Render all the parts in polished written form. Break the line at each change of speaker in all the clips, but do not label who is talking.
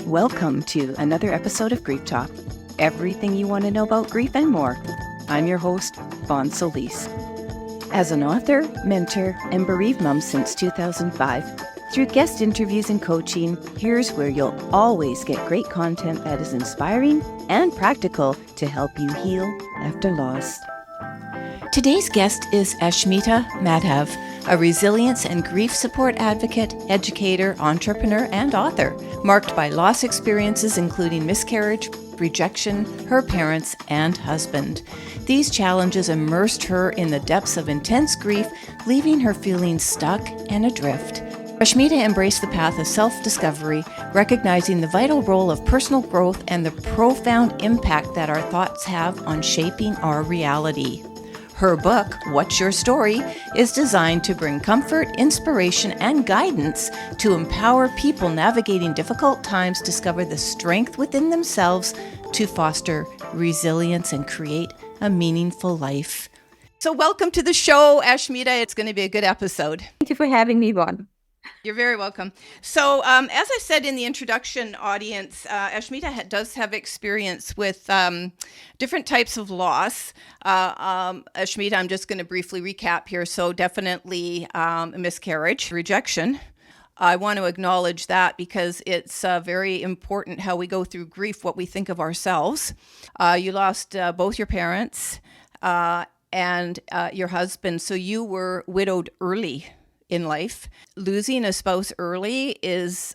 Welcome to another episode of Grief Talk. Everything you want to know about grief and more. I'm your host, Fawn Solis. As an author, mentor, and bereaved mom since 2005, through guest interviews and coaching, here's where you'll always get great content that is inspiring and practical to help you heal after loss. Today's guest is Ashmeeta Madhav, a resilience and grief support advocate, educator, entrepreneur, and author, marked by loss experiences including miscarriage, rejection, her parents, and husband. These challenges immersed her in the depths of intense grief, leaving her feeling stuck and adrift. Ashmeeta embraced the path of self-discovery, recognizing the vital role of personal growth and the profound impact that our thoughts have on shaping our reality. Her book, What's Your Story, is designed to bring comfort, inspiration, and guidance to empower people navigating difficult times discover the strength within themselves to foster resilience and create a meaningful life. So welcome to the show, Ashmeeta. It's going to be a good episode.
Thank you for having me, Vaughn.
You're very welcome. So as I said in the introduction, audience, Ashmeeta does have experience with different types of loss. Ashmeeta, I'm just going to briefly recap here. So definitely miscarriage, rejection. I want to acknowledge that because it's very important how we go through grief, what we think of ourselves. You lost both your parents and your husband, so you were widowed early in life. Losing a spouse early is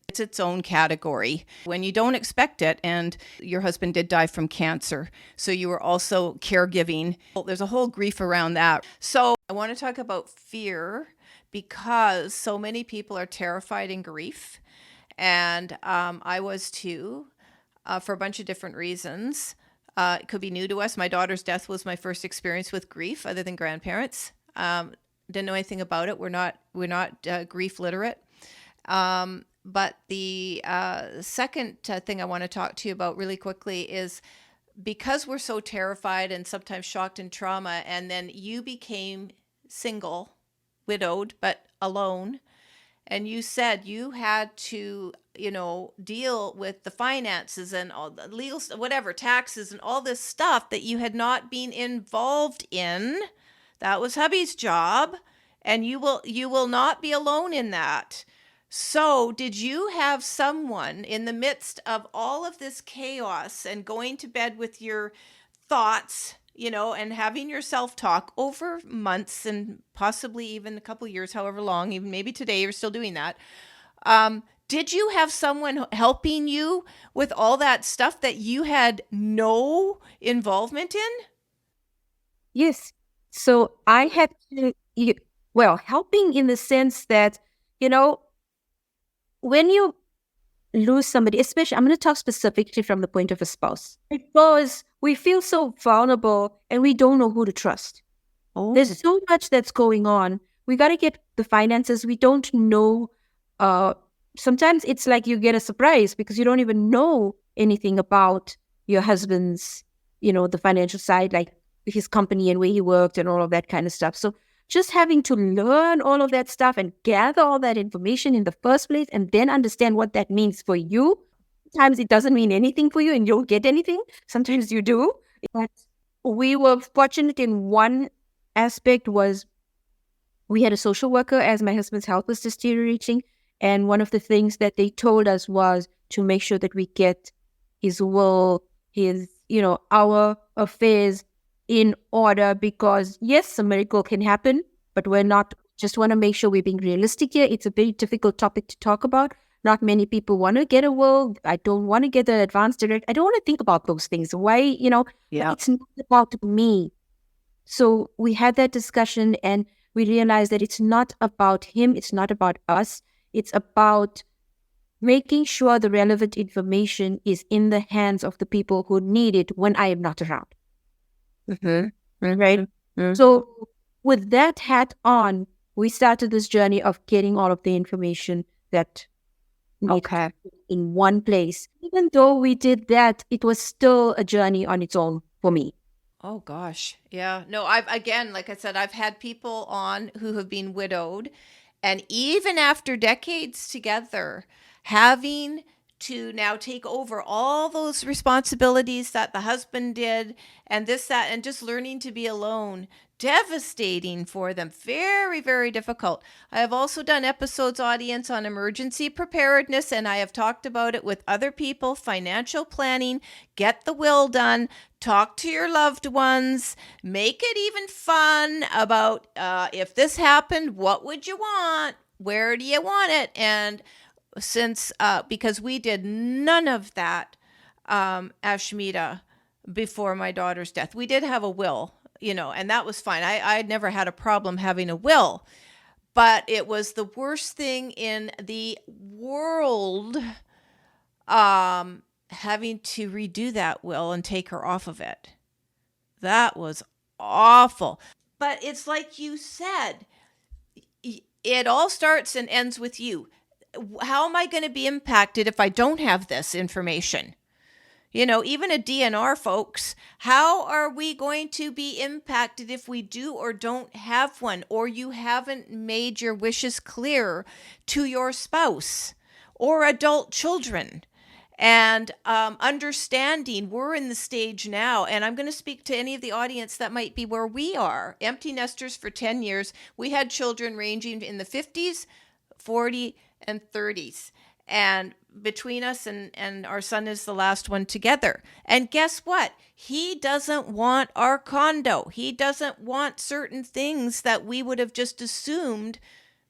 it's its own category when you don't expect it, and your husband did die from cancer, so you were also caregiving. There's a whole grief around that. So I want to talk about fear because so many people are terrified in grief, and I was too, for a bunch of different reasons. It could be new to us. My daughter's death was my first experience with grief other than grandparents. Didn't know anything about it. We're not grief literate. But the second thing I want to talk to you about really quickly is because we're so terrified and sometimes shocked and trauma, and then you became single, widowed, but alone. And you said you had to, deal with the finances and all the legal, whatever, taxes and all this stuff that you had not been involved in. That was hubby's job, and you will not be alone in that. So did you have someone in the midst of all of this chaos and going to bed with your thoughts, and having your self-talk over months and possibly even a couple of years, however long, even maybe today you're still doing that. Did you have someone helping you with all that stuff that you had no involvement in?
Yes. So I had to, helping in the sense that, when you lose somebody, especially, I'm going to talk specifically from the point of a spouse, because we feel so vulnerable and we don't know who to trust. Oh. There's so much that's going on. We got to get the finances. We don't know. Sometimes it's like you get a surprise because you don't even know anything about your husband's, the financial side, like his company and where he worked and all of that kind of stuff. So just having to learn all of that stuff and gather all that information in the first place and then understand what that means for you. Sometimes it doesn't mean anything for you and you don't get anything. Sometimes you do. But we were fortunate in one aspect was we had a social worker as my husband's health was deteriorating. And one of the things that they told us was to make sure that we get his will, our affairs in order, because yes, a miracle can happen, but just want to make sure we're being realistic here. It's a very difficult topic to talk about. Not many people want to get a will. I don't want to get the advance direct. I don't want to think about those things. Why, It's not about me. So we had that discussion and we realized that it's not about him. It's not about us. It's about making sure the relevant information is in the hands of the people who need it when I am not around. Mm-hmm. Right? Mm-hmm. So with that hat on, we started this journey of getting all of the information that in one place. Even though we did that, it was still a journey on its own for me.
Oh gosh. Yeah. No, like I said, I've had people on who have been widowed, and even after decades together, having to now take over all those responsibilities that the husband did and this, that, and just learning to be alone. Devastating for them. Very, very difficult. I have also done episodes, audience, on emergency preparedness, and I have talked about it with other people, financial planning, get the will done, talk to your loved ones, make it even fun about if this happened, what would you want? Where do you want it? And since because we did none of that, Ashmeeta, before my daughter's death. We did have a will, and that was fine. I'd never had a problem having a will, but it was the worst thing in the world, having to redo that will and take her off of it. That was awful. But it's like you said, it all starts and ends with you. How am I going to be impacted if I don't have this information? Even a DNR, folks, how are we going to be impacted if we do or don't have one, or you haven't made your wishes clear to your spouse or adult children? And understanding we're in the stage now, and I'm going to speak to any of the audience that might be where we are. Empty nesters for 10 years. We had children ranging in the 50s, 40, and 30s. And between us and our son is the last one together. And guess what? He doesn't want our condo. He doesn't want certain things that we would have just assumed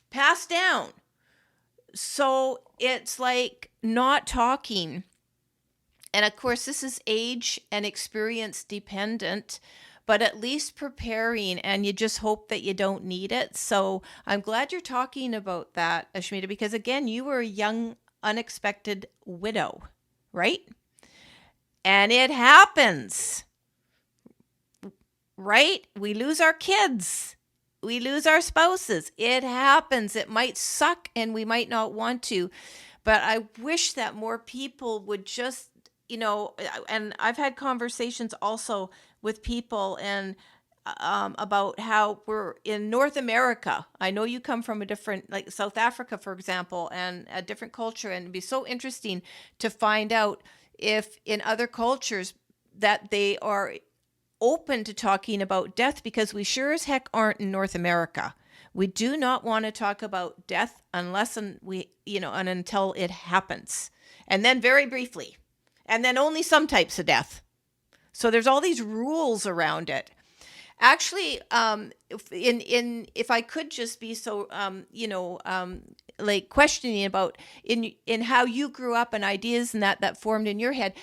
passed down. So it's like not talking. And of course, this is age and experience dependent, but at least preparing, and you just hope that you don't need it. So I'm glad you're talking about that, Ashmeeta, because again, you were a young, unexpected widow, right? And it happens, right? We lose our kids. We lose our spouses. It happens. It might suck and we might not want to, but I wish that more people would just, and I've had conversations also with people and about how we're in North America. I know you come from a different, like South Africa, for example, and a different culture. And it'd be so interesting to find out if in other cultures that they are open to talking about death, because we sure as heck aren't in North America. We do not want to talk about death unless and until it happens. And then very briefly, and then only some types of death. So there's all these rules around it. Actually, if I could just be so, like questioning about in how you grew up and ideas and that formed in your head,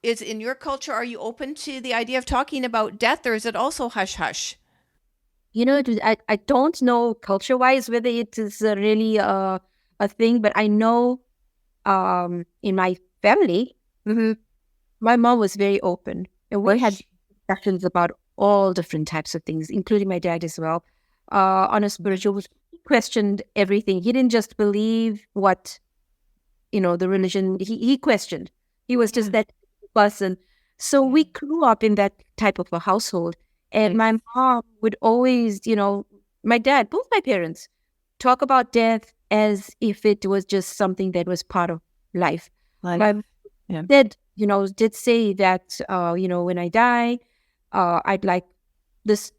is in your culture, are you open to the idea of talking about death, or is it also hush hush?
I don't know culture-wise whether it is really a thing, but I know in my family, my mom was very open, and we had discussions about all different types of things, including my dad as well. On a spiritual, he questioned everything. He didn't just believe what, the religion, he questioned. He was just that person. So we grew up in that type of a household. And my mom would always, my dad, both my parents, talk about death as if it was just something that was part of life. My dad, did say that, when I die, I'd like this,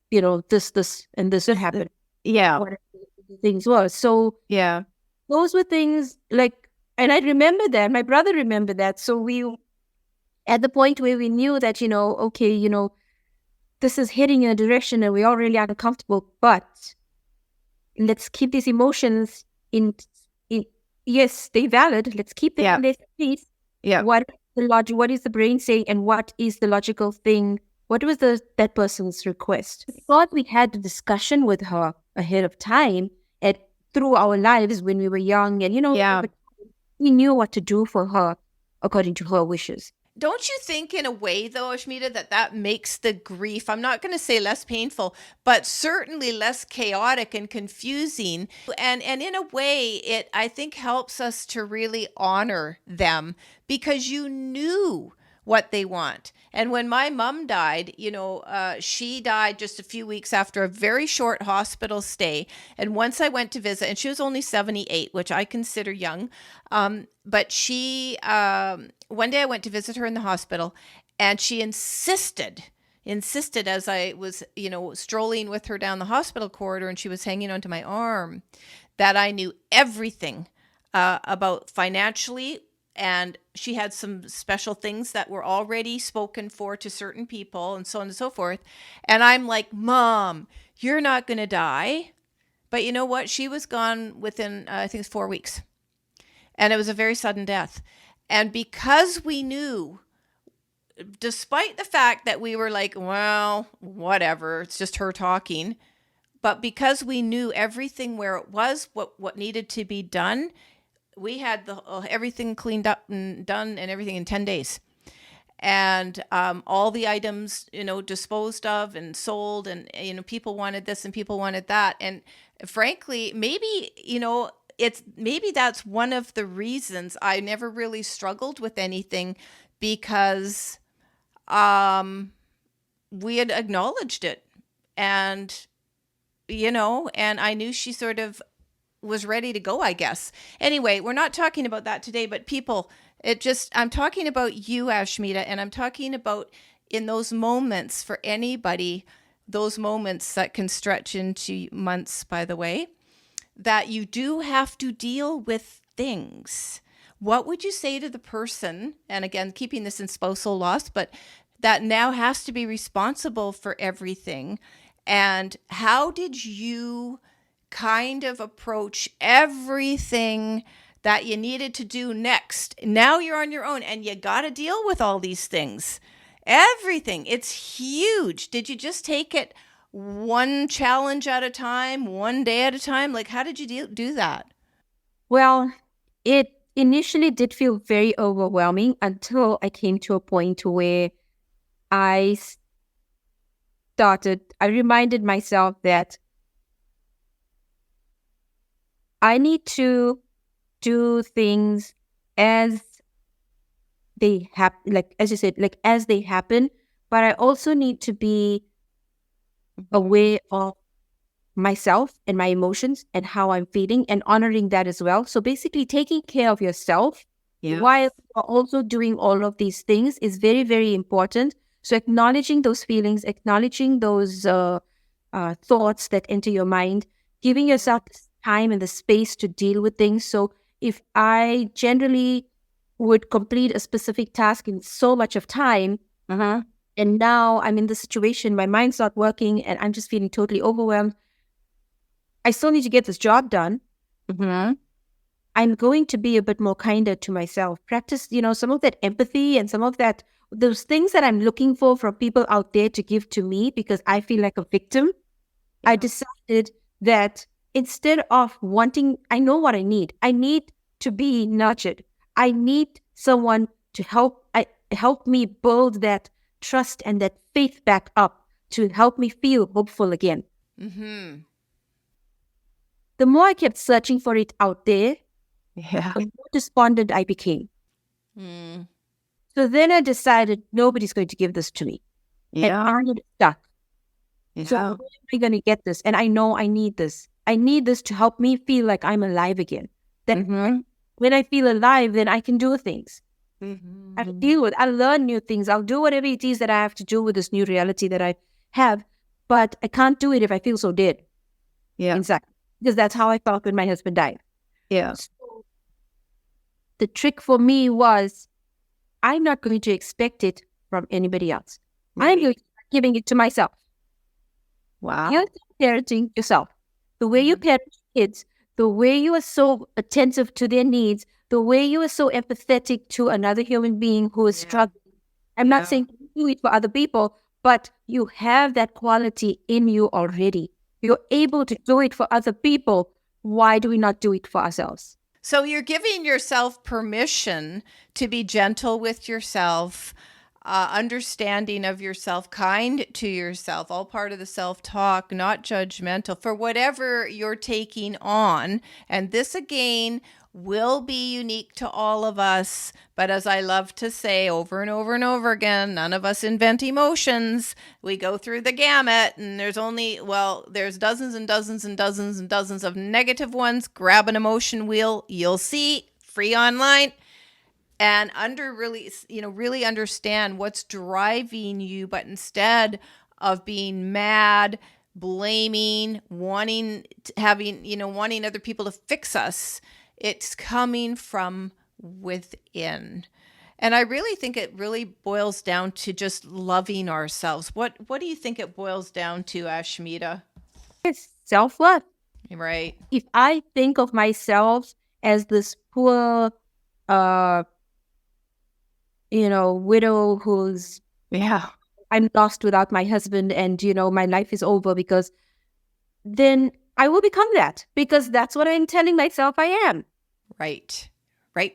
this, and this would happen.
Yeah.
Whatever things were. So
yeah,
those were things like, and I remember that, my brother remembered that. So we, at the point where we knew that, okay, this is heading in a direction and we're all really uncomfortable, but let's keep these emotions in yes, they're valid. Let's keep them in their space.
Yeah.
What is the logic? What is the brain saying? And what is the logical thing? What was that person's request? We thought we had the discussion with her ahead of time through our lives when we were young, and we knew what to do for her according to her wishes.
Don't you think in a way, though, Ashmeeta, that makes the grief, I'm not going to say less painful, but certainly less chaotic and confusing. And in a way, it, I think, helps us to really honor them, because you knew what they want. And when my mom died, she died just a few weeks after a very short hospital stay. And once I went to visit, and she was only 78, which I consider young. But one day I went to visit her in the hospital, and she insisted as I was, strolling with her down the hospital corridor and she was hanging onto my arm, that I knew everything about financially. And she had some special things that were already spoken for to certain people and so on and so forth. And I'm like, Mom, you're not going to die. But you know what? She was gone within, I think it's 4 weeks. And it was a very sudden death. And because we knew, despite the fact that we were like, well, whatever, it's just her talking. But because we knew everything where it was, what needed to be done, we had everything cleaned up and done and everything in 10 days. And all the items, disposed of and sold, and, people wanted this and people wanted that. And frankly, maybe, maybe that's one of the reasons I never really struggled with anything, because we had acknowledged it, and, and I knew she sort of was ready to go, I guess. Anyway, we're not talking about that today, but people, I'm talking about you, Ashmeeta, and I'm talking about in those moments for anybody, those moments that can stretch into months, by the way, that you do have to deal with things. What would you say to the person, and again, keeping this in spousal loss, but that now has to be responsible for everything? And how did you kind of approach everything that you needed to do next? Now you're on your own and you got to deal with all these things. Everything. It's huge. Did you just take it one challenge at a time, one day at a time? Like, how did you do that?
Well, it initially did feel very overwhelming until I came to a point where I reminded myself that I need to do things as they happen, like, as you said, like as they happen, but I also need to be aware of myself and my emotions and how I'm feeling and honoring that as well. So basically taking care of yourself while also doing all of these things is very, very important. So acknowledging those feelings, acknowledging those thoughts that enter your mind, giving yourself the time and the space to deal with things. So if I generally would complete a specific task in so much of time, and now I'm in the situation, my mind's not working and I'm just feeling totally overwhelmed, I still need to get this job done. I'm going to be a bit more kinder to myself. Practice, some of that empathy and some of those things that I'm looking for from people out there to give to me because I feel like a victim. I decided that instead of I know what I need. I need to be nurtured. I need someone to help me build that trust and that faith back up to help me feel hopeful again. The more I kept searching for it out there, the more despondent I became. So then I decided nobody's going to give this to me. And I'm stuck. So where am I going to get this? And I know I need this. I need this to help me feel like I'm alive again. That when I feel alive, then I can do things. I'll learn new things. I'll do whatever it is that I have to do with this new reality that I have. But I can't do it if I feel so dead. Exactly. Because that's how I felt when my husband died. So the trick for me was, I'm not going to expect it from anybody else. I'm going to start giving it to myself. You're parenting yourself. The way you parent kids, the way you are so attentive to their needs, the way you are so empathetic to another human being who is struggling. I'm not saying do it for other people, but you have that quality in you already. You're able to do it for other people. Why do we not do it for ourselves?
So you're giving yourself permission to be gentle with yourself, understanding of yourself, kind to yourself, all part of the self-talk, not judgmental for whatever you're taking on. And this again, will be unique to all of us. But as I love to say over and over and over again, none of us invent emotions. We go through the gamut, and there's dozens and dozens and dozens and dozens of negative ones. Grab an emotion wheel, you'll see, free online, and really understand what's driving you. But instead of being mad, blaming, wanting other people to fix us, it's coming from within. And I really think it really boils down to just loving ourselves. What do you think it boils down to, Ashmeeta?
It's self-love.
Right.
If I think of myself as this poor, widow who's, I'm lost without my husband and, my life is over, because then I will become that, because that's what I'm telling myself I am.
Right.
I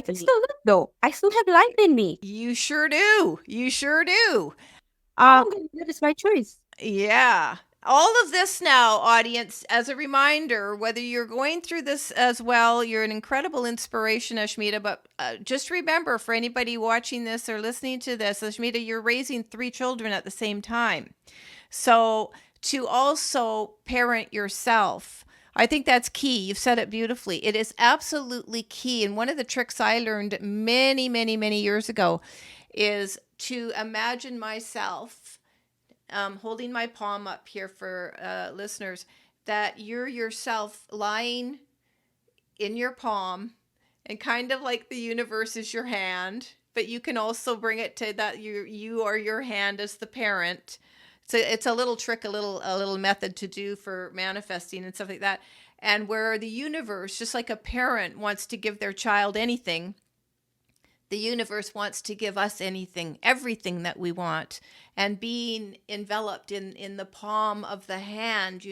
can still live, though. I still have life in me.
You sure do.
I'm going to live is my choice.
Yeah. All of this now, audience, as a reminder, whether you're going through this as well, you're an incredible inspiration, Ashmeeta. But just remember, for anybody watching this or listening to this, Ashmeeta, you're raising 3 children at the same time. So to also parent yourself, I think that's key. You've said it beautifully. It is absolutely key. And one of the tricks I learned many, many, many years ago is to imagine myself holding my palm up here for listeners, that you're yourself lying in your palm, and kind of like the universe is your hand, but you can also bring it to that you are your hand as the parent. So it's a little trick, a little method to do for manifesting and stuff like that. And where the universe, just like a parent wants to give their child anything, the universe wants to give us everything that we want. And being enveloped in the palm of the hand,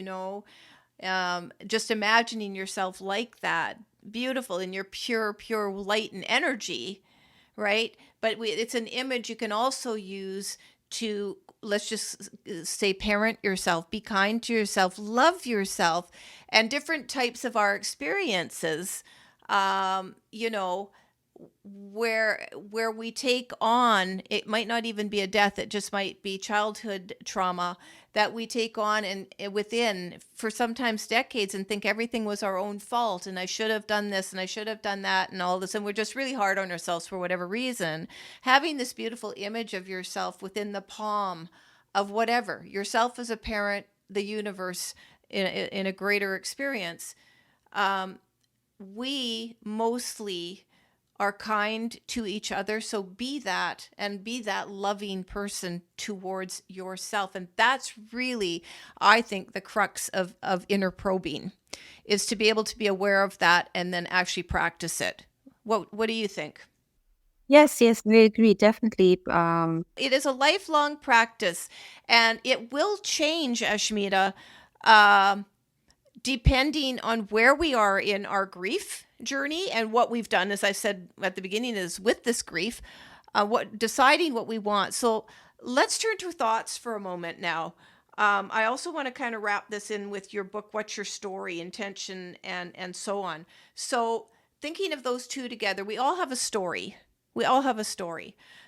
just imagining yourself like that, beautiful in your pure light and energy, right? But it's an image you can also use to, let's just say, parent yourself, be kind to yourself, love yourself, and different types of our experiences, where we take on, it might not even be a death, it just might be childhood trauma that we take on and within for sometimes decades, and think everything was our own fault, and I should have done this and I should have done that and all this, and we're just really hard on ourselves for whatever reason. Having this beautiful image of yourself within the palm of whatever, yourself as a parent, the universe in a greater experience, we mostly are kind to each other. So be that, and be that loving person towards yourself. And that's really, I think, the crux of inner probing, is to be able to be aware of that and then actually practice it. What do you think?
Yes, I agree, definitely.
It is a lifelong practice, and it will change, Ashmeeta, depending on where we are in our grief journey and what we've done, as I said at the beginning, is with this grief, deciding what we want. So let's turn to thoughts for a moment now. I also want to kind of wrap this in with your book, What's Your Story, Intention, and so on. So thinking of those two together, we all have a story.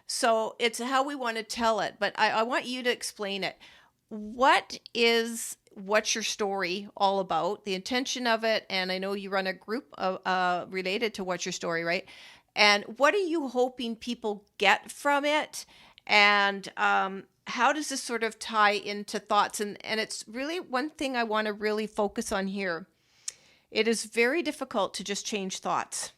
So it's how we want to tell it. But I want you to explain it. What's your story all about, the intention of it? And I know you run a group related to What's Your Story, right? And what are you hoping people get from it? And how does this sort of tie into thoughts? And it's really one thing I want to really focus on here. It is very difficult to just change thoughts.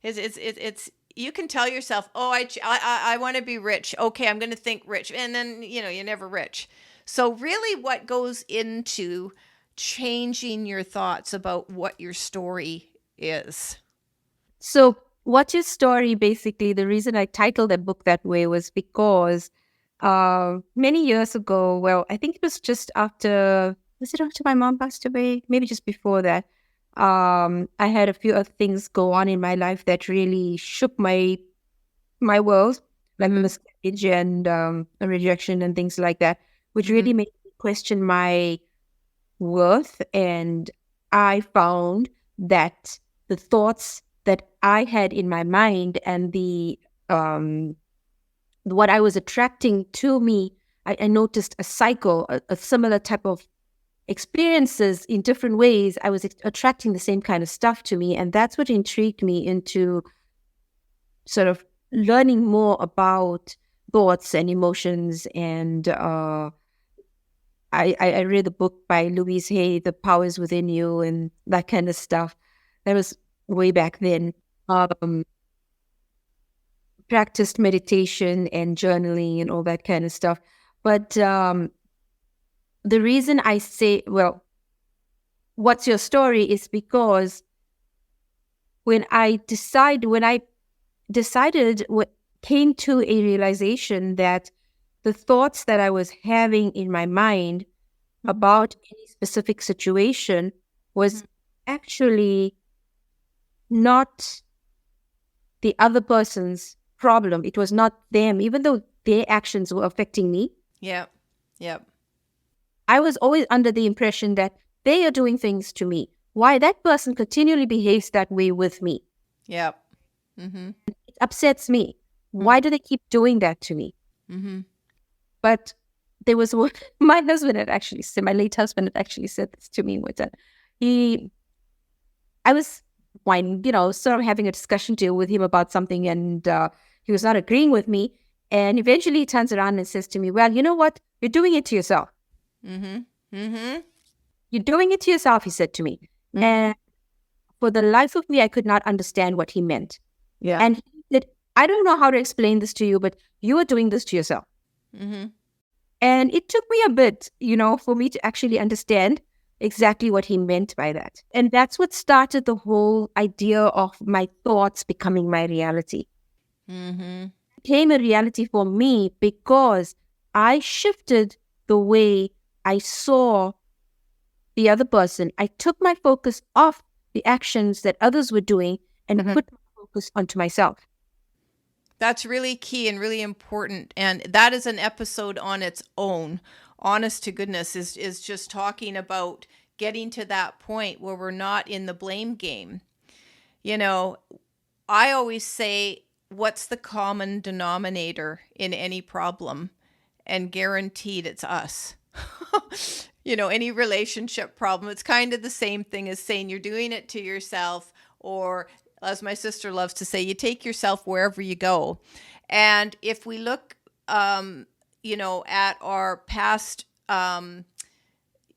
It's you can tell yourself, oh, I want to be rich. Okay, I'm going to think rich. And then, you're never rich. So really, what goes into changing your thoughts about what your story is?
So What's Your Story, basically, the reason I titled the book that way was because many years ago, well, I think it was after my mom passed away? Maybe just before that. I had a few other things go on in my life that really shook my world, like miscarriage and rejection and things like that, which really made me question my worth. And I found that the thoughts that I had in my mind and the what I was attracting to me, I noticed a cycle, a similar type of experiences in different ways. I was attracting the same kind of stuff to me. And that's what intrigued me into sort of learning more about thoughts and emotions. And I read the book by Louise Hay, The Power is Within You, and that kind of stuff. That was way back then. Practiced meditation and journaling and all that kind of stuff. But the reason I say, well, what's your story is because when I decided what came to a realization that the thoughts that I was having in my mind about any specific situation was actually not the other person's problem. It was not them, even though their actions were affecting me.
Yep. Yep.
I was always under the impression that they are doing things to me. Why that person continually behaves that way with me?
Yep. Mm-hmm.
It upsets me. Why do they keep doing that to me?
Mm-hmm.
But there was one, my late husband had actually said this to me one time. I was sort of having a discussion with him about something, and he was not agreeing with me. And eventually he turns around and says to me, well, you know what? You're doing it to yourself.
Mm-hmm. Mm-hmm.
You're doing it to yourself, he said to me. Mm-hmm. And for the life of me, I could not understand what he meant.
Yeah.
And he said, I don't know how to explain this to you, but you are doing this to yourself.
Mm-hmm.
And it took me a bit, for me to actually understand exactly what he meant by that. And that's what started the whole idea of my thoughts becoming my reality.
Mm-hmm.
It became a reality for me because I shifted the way I saw the other person. I took my focus off the actions that others were doing and put my focus onto myself.
That's really key and really important. And that is an episode on its own. Honest to goodness, is just talking about getting to that point where we're not in the blame game. I always say, what's the common denominator in any problem? And guaranteed it's us. Any relationship problem, it's kind of the same thing as saying you're doing it to yourself, or as my sister loves to say, you take yourself wherever you go. And if we look, at our past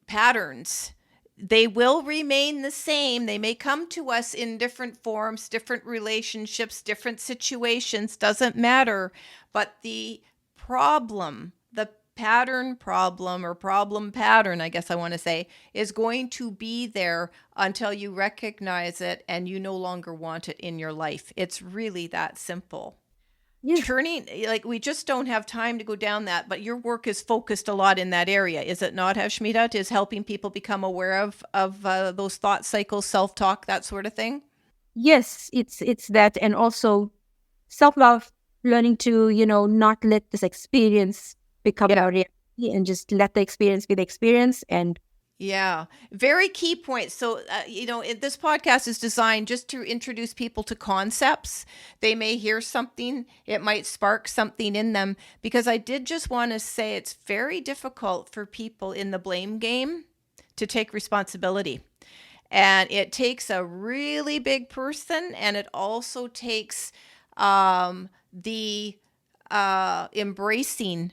patterns, they will remain the same. They may come to us in different forms, different relationships, different situations, doesn't matter. But the problem or problem pattern, I guess I want to say, is going to be there until you recognize it and you no longer want it in your life. It's really that simple. Yes. We just don't have time to go down that, but your work is focused a lot in that area, is it not, Ashmeeta? Is helping people become aware of those thought cycles, self-talk, that sort of thing?
Yes, it's that, and also self-love, learning to, not let this experience become our reality and just let the experience be the experience. And
yeah, very key point. So, this podcast is designed just to introduce people to concepts. They may hear something, it might spark something in them, because I did just want to say it's very difficult for people in the blame game to take responsibility. And it takes a really big person, and it also takes the embracing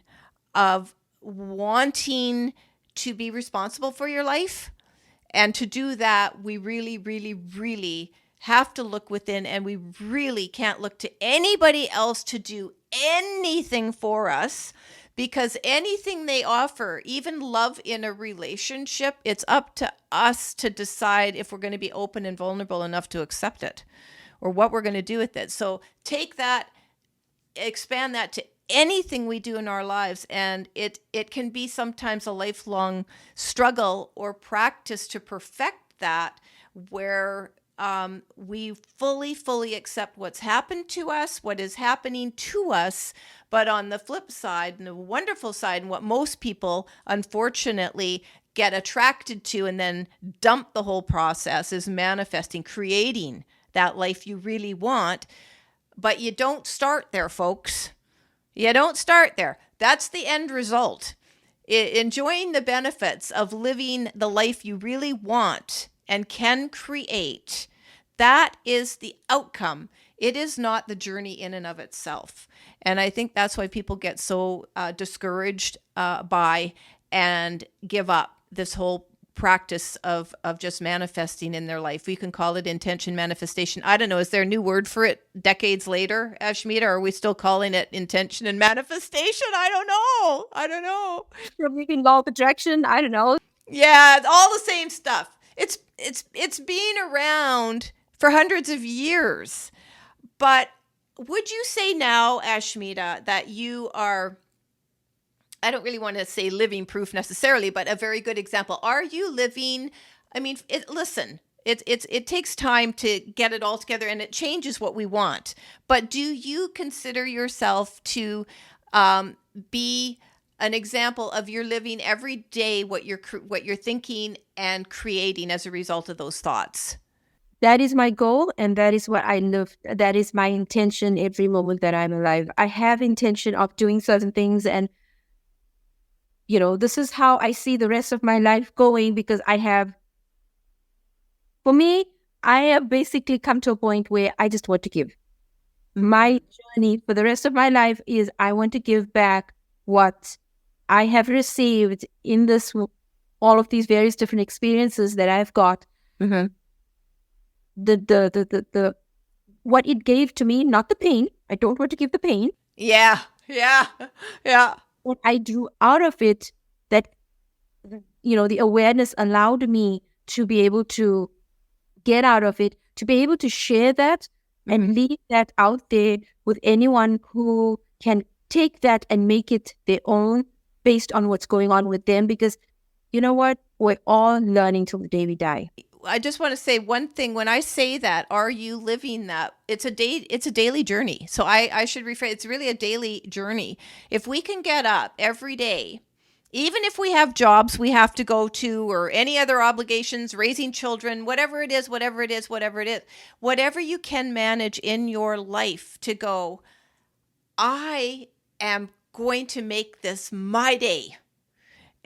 of wanting to be responsible for your life. And to do that, we really, really, really have to look within, and we really can't look to anybody else to do anything for us, because anything they offer, even love in a relationship, it's up to us to decide if we're going to be open and vulnerable enough to accept it, or what we're going to do with it. So take that, expand that to anything we do in our lives, and it can be sometimes a lifelong struggle or practice to perfect that, where we fully accept what's happened to us, what is happening to us. But on the flip side, and the wonderful side, and what most people unfortunately get attracted to and then dump the whole process is manifesting, creating that life you really want. But you don't start there, folks. You don't start there. That's the end result. Enjoying the benefits of living the life you really want and can create. That is the outcome. It is not the journey in and of itself. And I think that's why people get so discouraged by and give up this whole practice of just manifesting in their life. We can call it intention manifestation. I don't know. Is there a new word for it decades later, Ashmeeta? Or are we still calling it intention and manifestation? I don't know.
Maybe law of attraction. I don't know.
Yeah, it's all the same stuff. It's been around for hundreds of years. But would you say now, Ashmeeta, that you are, I don't really want to say living proof necessarily, but a very good example? Are you living? I mean, listen, it takes time to get it all together, and it changes what we want. But do you consider yourself to be an example of you're living every day what you're thinking and creating as a result of those thoughts?
That is my goal, and that is what I live. That is my intention every moment that I'm alive. I have intention of doing certain things, and this is how I see the rest of my life going, because for me, I have basically come to a point where I just want to give. My journey for the rest of my life is I want to give back what I have received in all of these various different experiences that I've got. Mm-hmm. The what it gave to me, not the pain. I don't want to give the pain.
Yeah.
What I drew out of it, that the awareness allowed me to be able to get out of it, to be able to share that and leave that out there with anyone who can take that and make it their own based on what's going on with them. Because you know what? We're all learning till the day we die.
I just want to say one thing. When I say that, are you living that? It's a daily journey. So I should rephrase. It's really a daily journey. If we can get up every day, even if we have jobs we have to go to or any other obligations, raising children, whatever it is, whatever you can manage in your life to go, I am going to make this my day,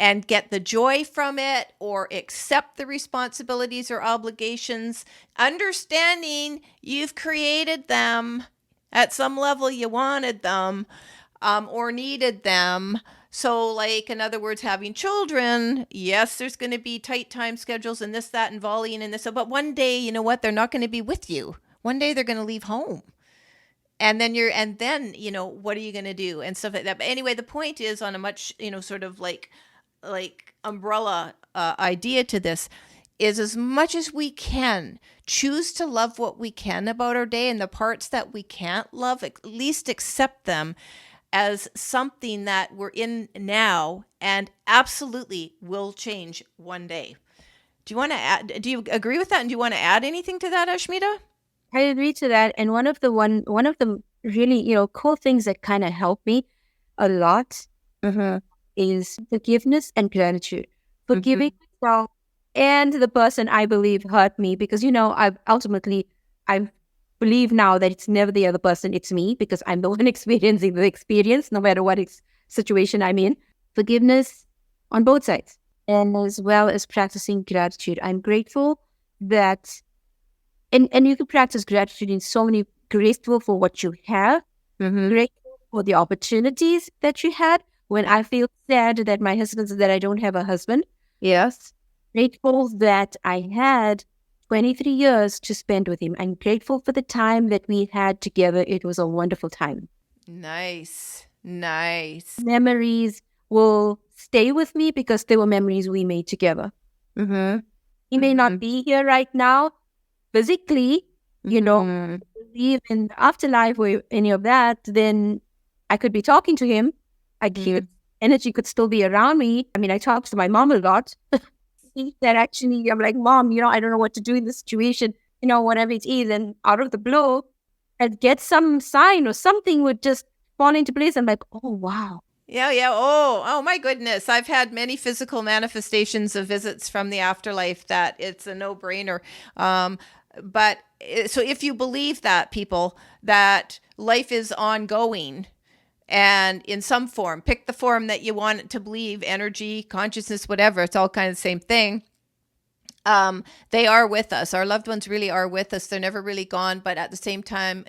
and get the joy from it, or accept the responsibilities or obligations, understanding you've created them at some level, you wanted them or needed them. So like, in other words, having children, yes, there's going to be tight time schedules and this, that, and volleying and this, but one day, you know what? They're not going to be with you. One day they're going to leave home. And then what are you going to do? And stuff like that. But anyway, the point is, on a much, sort of like umbrella idea to this, is as much as we can choose to love what we can about our day, and the parts that we can't love, at least accept them as something that we're in now and absolutely will change one day. Do you agree with that? And do you want to add anything to that, Ashmeeta?
I agree to that. And one of the really, cool things that kind of helped me a lot is forgiveness and gratitude. Forgiving myself and the person I believe hurt me, because, I believe now that it's never the other person, it's me, because I'm the one experiencing the experience, no matter what situation I'm in. Forgiveness on both sides, and as well as practicing gratitude. I'm grateful that, and you can practice gratitude in so many, grateful for what you have, grateful for the opportunities that you had. When I feel sad that that I don't have a husband. Yes. Grateful that I had 23 years to spend with him. I'm grateful for the time that we had together. It was a wonderful time.
Nice.
Memories will stay with me because they were memories we made together. He may not be here right now physically, believe in afterlife or any of that, then I could be talking to him. Energy could still be around me. I mean, I talk to my mom a lot. That actually, I'm like, Mom, I don't know what to do in this situation, whatever it is. And out of the blue, I'd get some sign or something would just fall into place. I'm like, oh, wow.
Yeah, yeah. Oh my goodness. I've had many physical manifestations of visits from the afterlife that it's a no-brainer. Um, so if you believe that, people, that life is ongoing and in some form, pick the form that you want it to believe, energy, consciousness, whatever, it's all kind of the same thing. They are with us. Our loved ones really are with us. They're never really gone. But at the same time,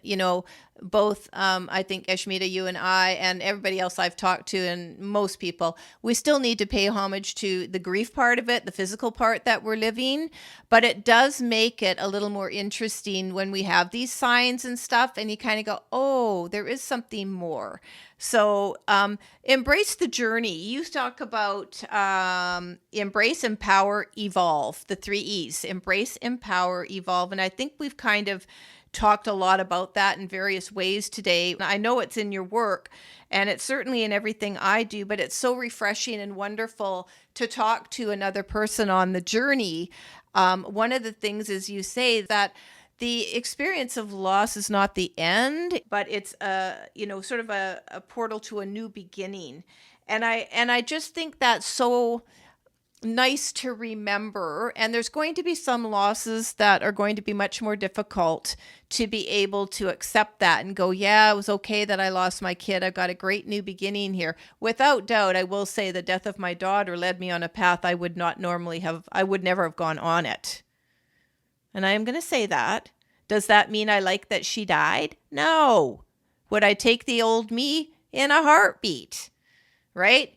both, I think, Ashmeeta, you and I, and everybody else I've talked to, and most people, we still need to pay homage to the grief part of it, the physical part that we're living. But it does make it a little more interesting when we have these signs and stuff, and you kind of go, oh, there is something more. So embrace the journey. You talk about embrace, empower, evolve, the 3 E's: embrace, empower, evolve. And I think we've kind of talked a lot about that in various ways today. I know it's in your work and it's certainly in everything I do, but it's so refreshing and wonderful to talk to another person on the journey. One of the things is you say that the experience of loss is not the end, but it's sort of a portal to a new beginning. And I just think that's so nice to remember. And there's going to be some losses that are going to be much more difficult to be able to accept that and go, yeah, it was okay that I lost my kid. I've got a great new beginning here. Without doubt, I will say the death of my daughter led me on a path I would never have gone on it. And I am going to say that. Does that mean I like that she died? No. Would I take the old me? In a heartbeat, right?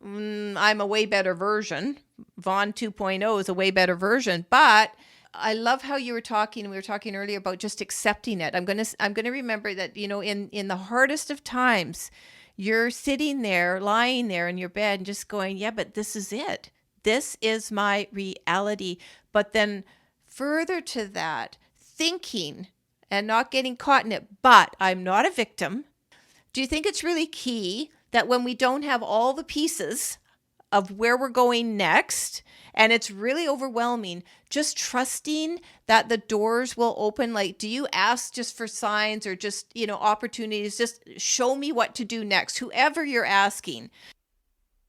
I'm a way better version. Vaughn 2.0 is a way better version. But I love how we were talking earlier about just accepting it. I'm going to remember that, in the hardest of times, you're sitting there, lying there in your bed and just going, yeah, but this is it. This is my reality. But then further to that, thinking and not getting caught in it, but I'm not a victim. Do you think it's really key that when we don't have all the pieces of where we're going next, and it's really overwhelming, just trusting that the doors will open? Like, do you ask just for signs or just, opportunities? Just show me what to do next, whoever you're asking.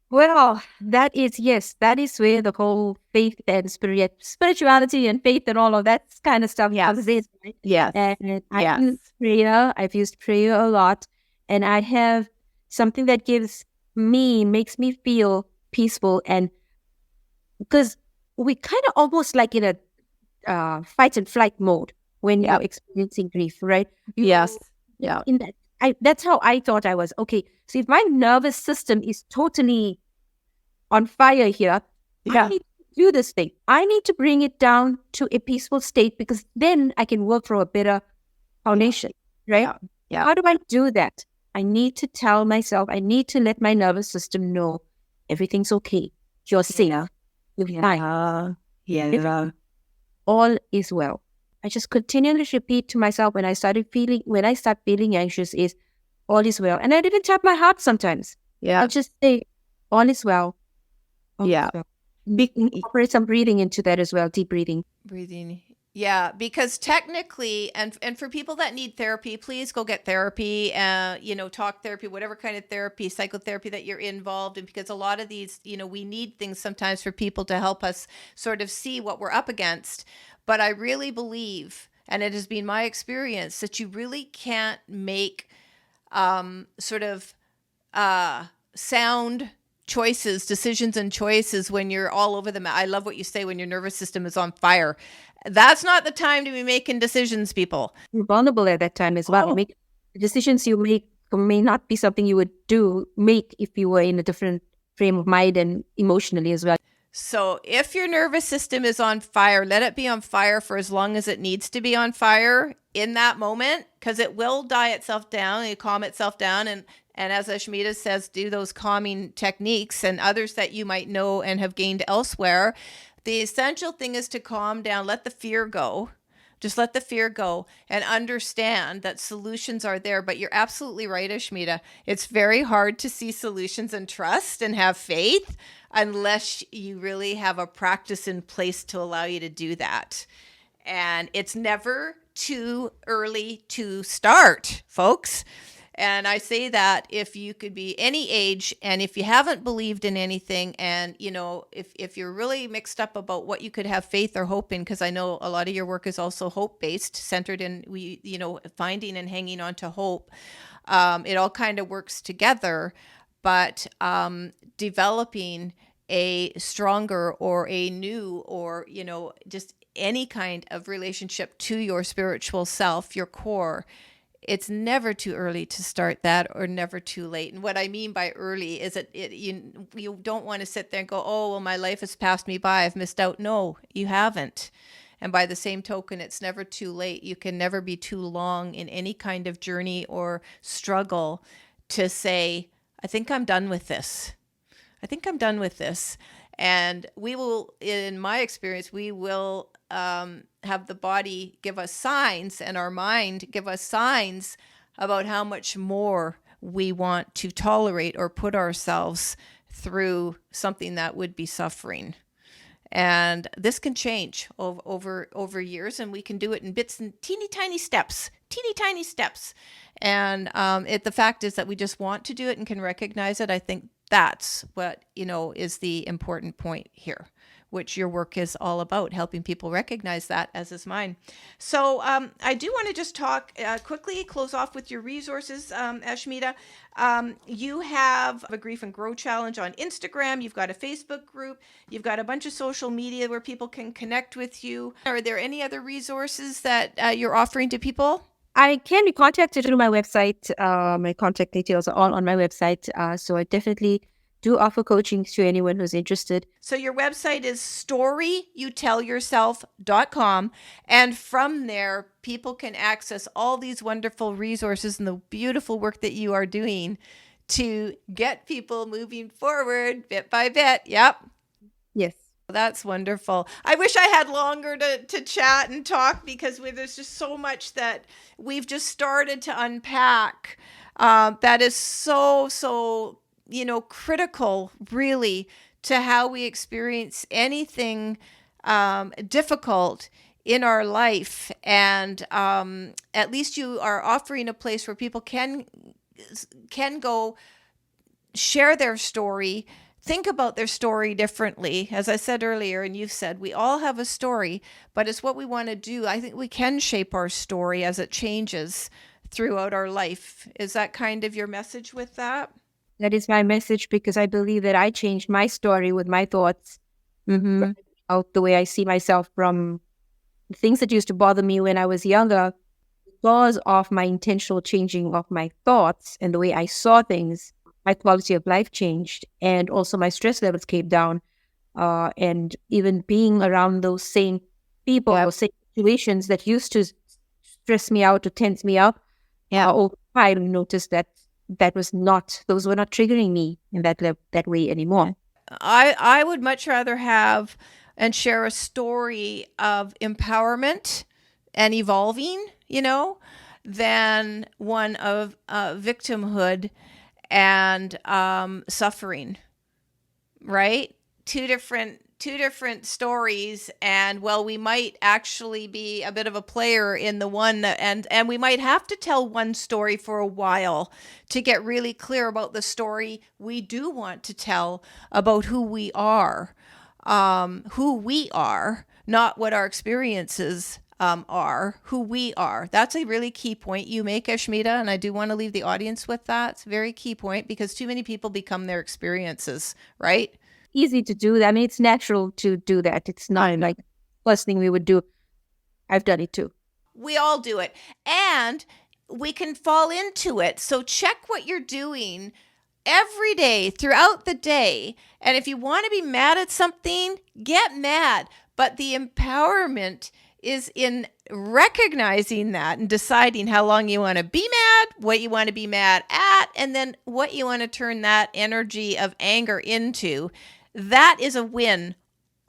Well, that is where the whole faith and spirituality and faith and all of that kind of stuff comes in. Right?
Yes.
And I've used prayer a lot, and I have something that makes me feel peaceful. And because we kind of almost like in a fight and flight mode when you're experiencing grief, right?
Yes.
Yeah. That's how I thought I was. Okay, so if my nervous system is totally on fire here, I need to do this thing. I need to bring it down to a peaceful state, because then I can work for a better foundation, right? Yeah. How do I do that? I need to tell myself, I need to let my nervous system know everything's okay. You're safe. You're fine. All is well. I just continually repeat to myself when I start feeling anxious is all is well. And I even tap my heart sometimes. Yeah. I'll just say, all is well. All is well. Incorporate some breathing into that as well, deep breathing.
Yeah, because technically, and for people that need therapy, please go get therapy, talk therapy, whatever kind of therapy, psychotherapy that you're involved in, because a lot of these, we need things sometimes for people to help us sort of see what we're up against. But I really believe, and it has been my experience, that you really can't make sound decisions and choices when you're all over the map. I love what you say, when your nervous system is on fire. That's not the time to be making decisions, people.
You're vulnerable at that time as well. The decisions you make may not be something you would make if you were in a different frame of mind and emotionally as well.
So if your nervous system is on fire, let it be on fire for as long as it needs to be on fire in that moment, because it will die itself down and calm itself down. And as Ashmeeta says, do those calming techniques and others that you might know and have gained elsewhere. The essential thing is to calm down, let the fear go. Just let the fear go and understand that solutions are there. But you're absolutely right, Ashmeeta. It's very hard to see solutions and trust and have faith unless you really have a practice in place to allow you to do that. And it's never too early to start, folks. And I say that if you could be any age, and if you haven't believed in anything, and if you're really mixed up about what you could have faith or hope in, because I know a lot of your work is also hope based, centered in finding and hanging on to hope. It all kind of works together, but developing a stronger or a new or just any kind of relationship to your spiritual self, your core, it's never too early to start that, or never too late. And what I mean by early is that you don't want to sit there and go, oh, well, my life has passed me by, I've missed out. No, you haven't. And by the same token, it's never too late. You can never be too long in any kind of journey or struggle to say, I think I'm done with this. I think I'm done with this. And we will, in my experience, we will have the body give us signs and our mind give us signs about how much more we want to tolerate or put ourselves through something that would be suffering. And this can change over years, and we can do it in bits and teeny tiny steps. And the fact is that we just want to do it and can recognize it. I think that's what is the important point here, which your work is all about, helping people recognize that, as is mine. So I do want to just talk quickly, close off with your resources, Ashmeeta. You have a Grief and Grow Challenge on Instagram. You've got a Facebook group. You've got a bunch of social media where people can connect with you. Are there any other resources that you're offering to people?
I can be contacted through my website. My contact details are all on my website. So I definitely do offer coaching to anyone who's interested.
So your website is storyyoutellyoursself.com. And from there, people can access all these wonderful resources and the beautiful work that you are doing to get people moving forward bit by bit. Yep.
Yes.
That's wonderful. I wish I had longer to chat and talk, because there's just so much that we've just started to unpack that is so critical, really, to how we experience anything difficult in our life. And at least you are offering a place where people can go share their story, think about their story differently. As I said earlier, and you've said, we all have a story, but it's what we want to do. I think we can shape our story as it changes throughout our life. Is that kind of your message with that?
That is my message, because I believe that I changed my story with my thoughts, out the way I see myself, from the things that used to bother me when I was younger. Because of my intentional changing of my thoughts and the way I saw things, my quality of life changed, and also my stress levels came down. And even being around those same people or same situations that used to stress me out or tense me up, over time, I noticed that those were not triggering me in that way anymore.
I would much rather have and share a story of empowerment and evolving, than one of victimhood and suffering, right? Two different stories. And we might actually be a bit of a player in the one and we might have to tell one story for a while to get really clear about the story we do want to tell about who we are, not what our experiences are, who we are. That's a really key point you make, Ashmeeta, and I do want to leave the audience with that. It's a very key point, because too many people become their experiences, right?
Easy to do that. I mean, it's natural to do that. It's not like first thing we would do. I've done it too.
We all do it, and we can fall into it. So check what you're doing every day throughout the day. And if you want to be mad at something, get mad. But the empowerment is in recognizing that and deciding how long you want to be mad, what you want to be mad at, and then what you want to turn that energy of anger into. That is a win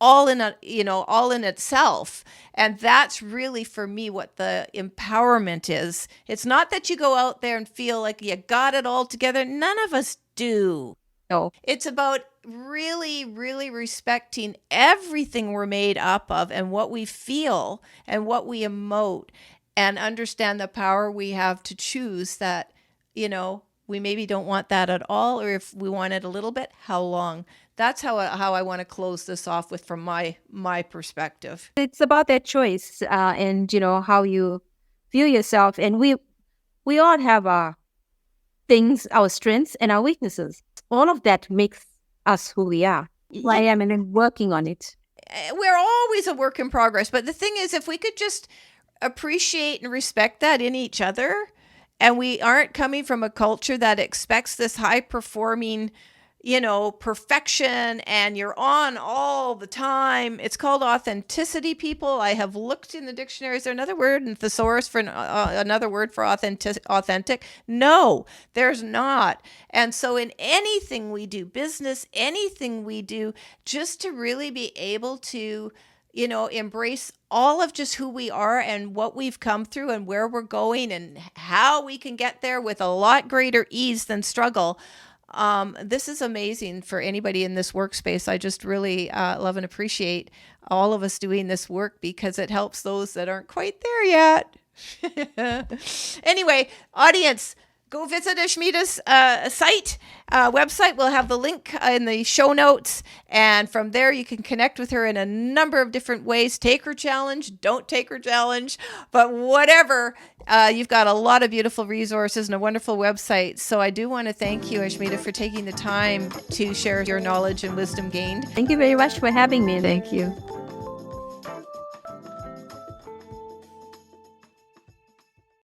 all in itself. And that's really, for me, what the empowerment is. It's not that you go out there and feel like you got it all together. None of us do.
No.
It's about really, really respecting everything we're made up of and what we feel and what we emote, and understand the power we have to choose that, we maybe don't want that at all, or if we want it a little bit, how long? That's how I want to close this off with from my perspective.
It's about that choice, and how you view yourself. And we all have our things, our strengths and our weaknesses. All of that makes us who we are. I am, and I'm working on it.
We're always a work in progress. But the thing is, if we could just appreciate and respect that in each other, and we aren't coming from a culture that expects this high performing, perfection, and you're on all the time. It's called authenticity, people. I have looked in the dictionary. Is there another word in thesaurus for another word for authentic? No, there's not. And so in anything we do, business, anything we do, just to really be able to embrace all of just who we are and what we've come through and where we're going and how we can get there with a lot greater ease than struggle. This is amazing for anybody in this workspace. I just really love and appreciate all of us doing this work, because it helps those that aren't quite there yet. Anyway, audience, go visit Ashmeeta's site, website. We'll have the link in the show notes. And from there, you can connect with her in a number of different ways. Take her challenge, don't take her challenge, but whatever. You've got a lot of beautiful resources and a wonderful website. So I do want to thank you, Ashmeeta, for taking the time to share your knowledge and wisdom gained.
Thank you very much for having me.
Thank you.